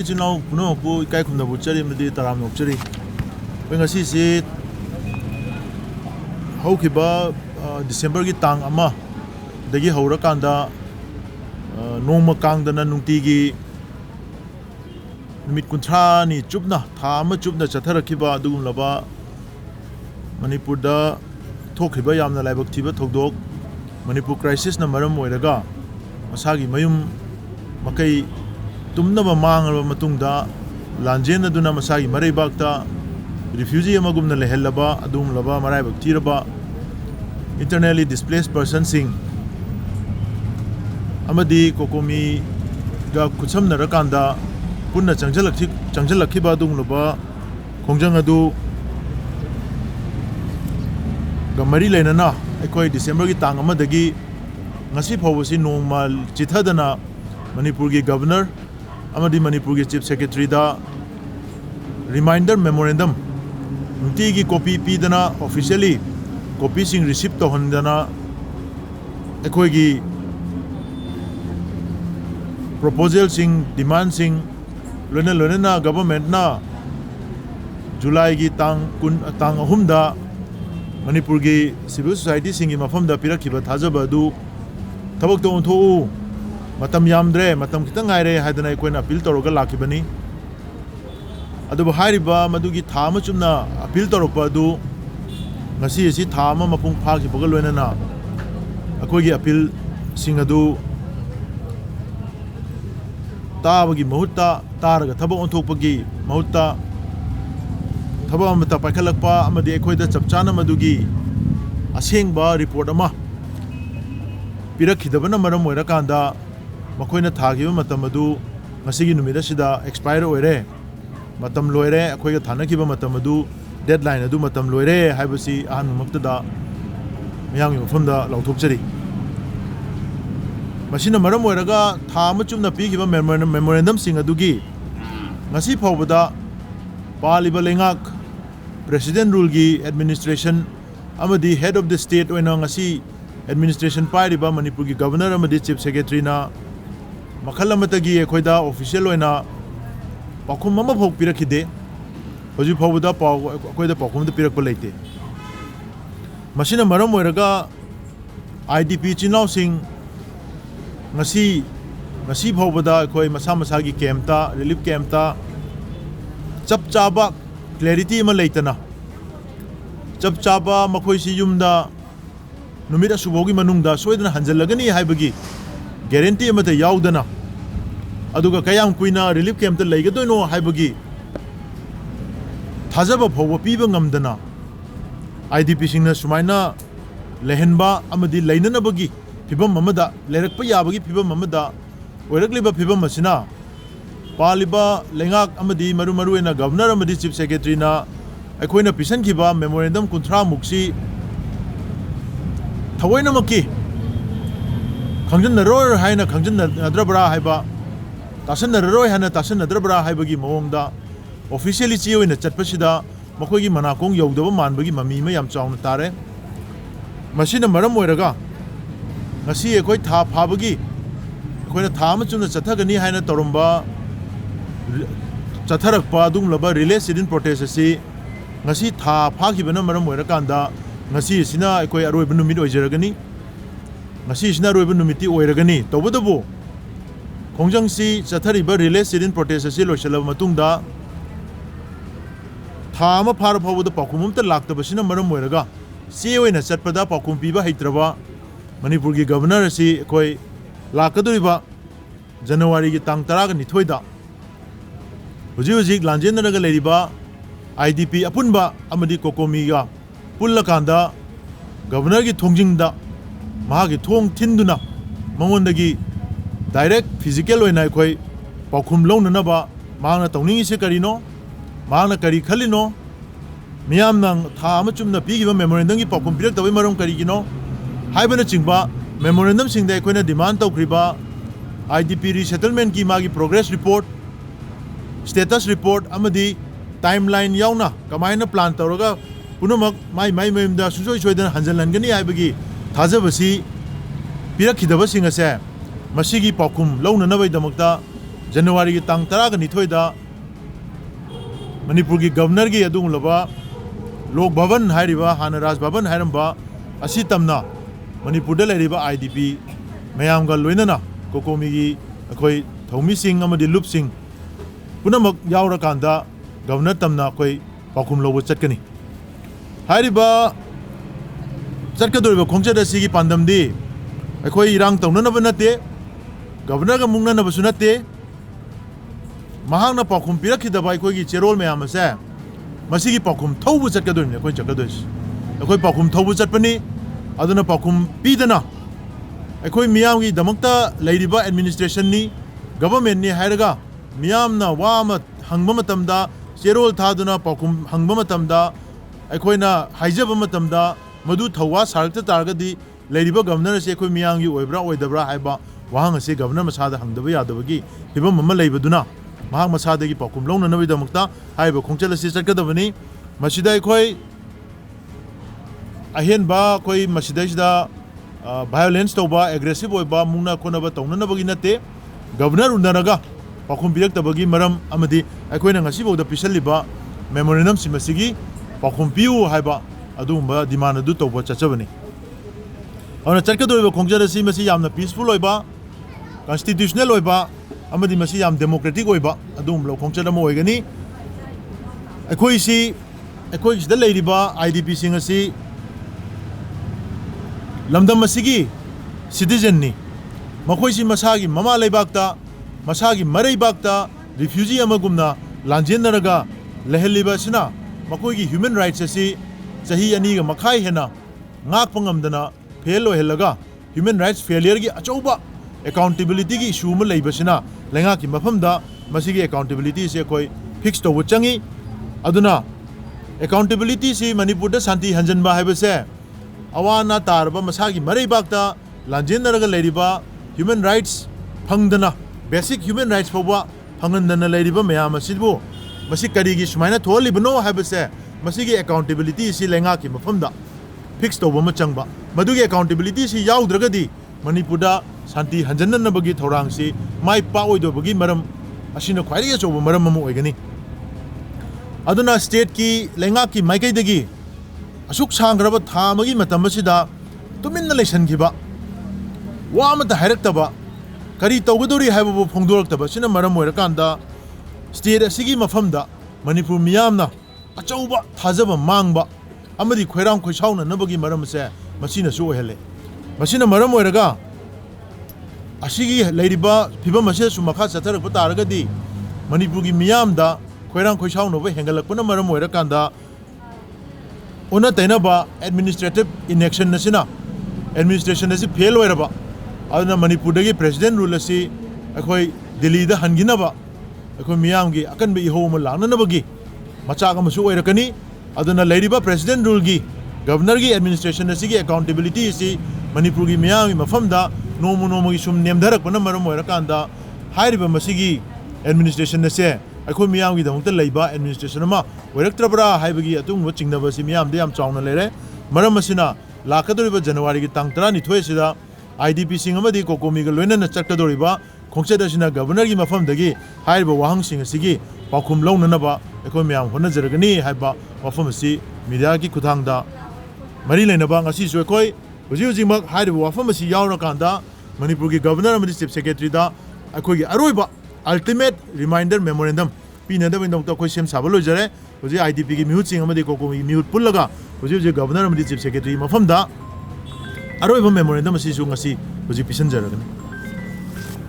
Now, no, Kai from the butchery, Medi Taram of Cherry. When I see Hokiba, December Gitang Ama, the Gihorakanda, Noma Kangdana Nutigi, Mitkuntrani, Chubna, Tama Chubna Chatarakiba, Dugulaba, Manipurda, Tokiba Yamna Labaktiba, Togdog, Manipur crisis Namaram Weraga, Masagi Mayum Makai. Tumnaba mangalaba matungda lanjen aduna masagi maraibakta refugee amagumna lehellaba adum laba maraibak tiraba internally displaced person sing amadi Cocomi ga kuchamna rakanda punna changjalakhiba adum laba khongjang adu ga mari leinana aikoi December gi tang amadagi ngasi phawasi nongmal chithadana Manipur gi governor Amadi Manipur Chief Secretary da reminder memorandum nutigi copy pidana officially copy sing receipt to handana ekoi gi proposal sing demand sing lona government na July gi tang ahumda Manipur gi civil society sing mafam da pirakhiba thajaba du thabak to ontho Matam Yamdre, Matam Kitangaire had an Aquena Piltoroga Lakibani. Adu Hariba, Madugi Tama Chumna, a Piltoropadu, Nasi Tama Mapung Parki Pogalwenana, Akogi Apil Singadu Tabagi Mahuta, Taraga, Tabo on Topagi, Mahuta Tabamata Pakalapa, Amadi Equator Chapchana Madugi, Asingba report Ama Pirakidabana Maram Werakanda. Makoina Tagiba Matamadu, Masigi Numidashida, expire ore, Matam Loire, Akoya Tanakiba Matamadu, deadline Adu Matam Loire, Habasi, An Muktada, Yang from the Lautopcheri. Machina Maram Weraga, Tamachum the Pikiba memorandum sing Adugi, Nasi Povada, Paliba Lengak, President Rulgi, administration, Amadi head of the state, when Nasi administration Pariba, Manipuri governor, Amadi chief secretary na. Makalamatagi Equida official oina Pakum Mama Pok Pirakide, Hoju Powda Queda Pokum the Piracolate. Machina Maram Weraga IDP Chinau Sing Nasi Povda Koi Masamasagi Kemta, relief Kemta Chap Chaba clarity Malatana Chap Chaba Makoisi Yumda Numida Subogi Manunda, Sweden Hanzelagani Hibagi. Guarantee amata yaudana aduga kayam kuina relief camp ta leigadoino haibagi thajaba phawa piba ngamdana IDP singna sumaina lehenba amadi leinanabagi phibam amada lerakpa yabagi phibam amada oirakliba phibam asina paliba lengak amadi maru ena governor amadi chief secretary na aikoina pisan khiba memorandum kunthra muksi thawaina makki Kanjan Roy Hina Kanjan Nadrabra Haiba Tasan Roy Hana Tasan Nadrabra Haibagi Monda officially Chio in the Chatpashida Makogi Manakong Yodo Manbagi Mamima Yam Chown Tare Machina Maram Weraga Nasi a quite top Habagi quite a Tamachun Satagani Hina Torumba Chatarak Padum Laba Relay Sidin Protestasi Nasi Ta Pakibana Maram Werakanda Nasi Sina Equa Arubinu Jeragani Nasi is not even Numiti Oiragani, Tobadabo Kongjang Si, Satariba relay sidin protest a silo shalav matunda Tama Parapa the Pakumum the Lak the Basina Maram Weraga, CEO in a Satpada Pakum Piba Hitrava, Manipurgi governor si Koi Lakaduriba, January Tang Taragani Toida Ujizik Lanjanaga Ladiba, IDP Apunba, Amadi Cocomiga, Pulakanda, Governor Tongjingda. Mahagi Tong Tinduna, Mongondagi, direct physical when I quay, Pakum Lonanaba, Mana Tony Secarino, Mana Kari Kalino, Miamnang, Tamachum the Pig memorandum, Pakum Pirate of Marum Carigino, Hibana Chingba, memorandum sing the Equina demand of Kriba, IDP resettlement Kimagi progress report, status report, Amadi, timeline Yauna, Kamina plant Toroga, Punamak, my Mimda, Suso Sweden, Hanselangani, I begin. Thajabasi Pirakidaba Singase Masigi Pakum Lona Navai Damakta January ki tang tara ga nithoi da Manipur ki governor ki adung laba Lok Bhawan hairiba hana Raj Bhawan hairamba asi tamna Manipur da lairiba IDP mayam ga loinana Cocomi gi akhoi thomi sing amadi lup sing punamak yaura kanda governor tamna akhoi pakhum lobo chatkani hairiba chatkadoriba khongchada sigi pandamdi akhoi irang tawnanaba nate governor ga mungnanaba su nate mahangna pakhum pirakidaba akhoi gi cherol mayam ase masigi pakhum thaubu chatkadorine akhoi chakkadois akhoi pakhum thaubu chatpani aduna pakhum pidana akhoi miyam gi damakta leiriba administration ni government ni hairaga miyam na wama hangba matamda cherol thaduna pakhum hangba matamda aikoina haijaba matamda madu thawa sarakta targadi leiriba governor se akhoi miyam gi oibra oidabra haiba wahang ase governor masada hangdaba yadabagi hibam mama leibaduna mahang masada gi pakhum longna nabi damakta haiba khongchal ase chatkadabani masida akhoi ahen ba koi masida sida violence toba aggressive oiba mungna khonaba tawnanabagi nate governor unaraga pakhum biraktabagi maram amadi aikoina ngasi boda pisaliba memorandum simasigi pakhum piu haiba adumba demand adu toba chachabani awna charkadoriba khongjada si masi yamna peaceful oiba constitutional oiba amadi masi yam democratic oiba adum lo khongjada mo oigani aikoi sida leiriba IDP singasi lamdam masigi citizen ni makhoi si masagi mama leibakta masagi mareibakta refugee amagumna lanjennaraga leheliba sina makhoi gi human rights asi chahi ani ga makhai hena ngak pangamdana fail ohelaga human rights failure gi achauba accountability gi issue ma leiba sina lenga ki mafamda masigi accountability se koi fix to changi aduna accountability si manipur da santi hanjanba haibase awana tarba masagi mareibakta lanjennaraga leiriba human rights phangdana basic human rights phawa phangandana leiriba mayam asibu masi karigi sumaina tholibno habase masigi accountability si lenga ki mafamda fix to bama changba madugi accountability si yaudragadi manipurda santi hanjanna bagi thorang si mai pa oido bagi maram asina khwairi choba maram mamu oigani aduna state ki lenga ki maikai dagi asuk sangraba thamagi matamasida tuminna lesangiba wamata hairaktaba kari tawgadori haibabu phongdoraktaba sina maram oirakanda state asigi mafamda manipur miyamna achauba thajaba mangba amadi khoiram khoisauna nabagi maram se masina su ohele masina maram oiraga asigi leiriba phiba masina su makha chatharakpa taragadi manipur gi miyamda khoiram khoisauna ba hengalakpana maram oirakanda ona tainaba administrative inaction nasina administration asi fail oiraba aduna manipur dagi president rule asi akhoi delhi da hanginaba akhoi miyam gi akan be iho ma langnabagi machaga masu oirakani aduna leiriba president rule gi governor gi administration asi gi accountability si manipur gi miyam gi mafamda nomo gi sum nemdarak pana maram oirakanda hairiba masigi administration ase akhoi miyam gi damukta leiba administration ma oiraktrabra haibagi atungwa chingnaba si miyam de yam chauna lere maram asina lakadoriba January gi tang 12 sida IDP sing amadi Cocomi ga loinana chakadoriba khongchada sina governor gi mafam dagi haiba wahang sing asigi pakhum launanaba akhoi miyam honajaragani haiba wafam asi media gi kuthangda mari leinaba ngasi su akhoi huji mak haiba wafam asi yaurakanda manipur gi governor amadi chief secretary da akhoi gi aroiba ultimate reminder memorandum pinada bin dr akhoi sem sabalo jare huji IDP gi mihut sing amadi Cocomi mihut pullaga huji governor amadi chief secretary mafam da aroiba memorandum asi su ngasi huji pisan jaragani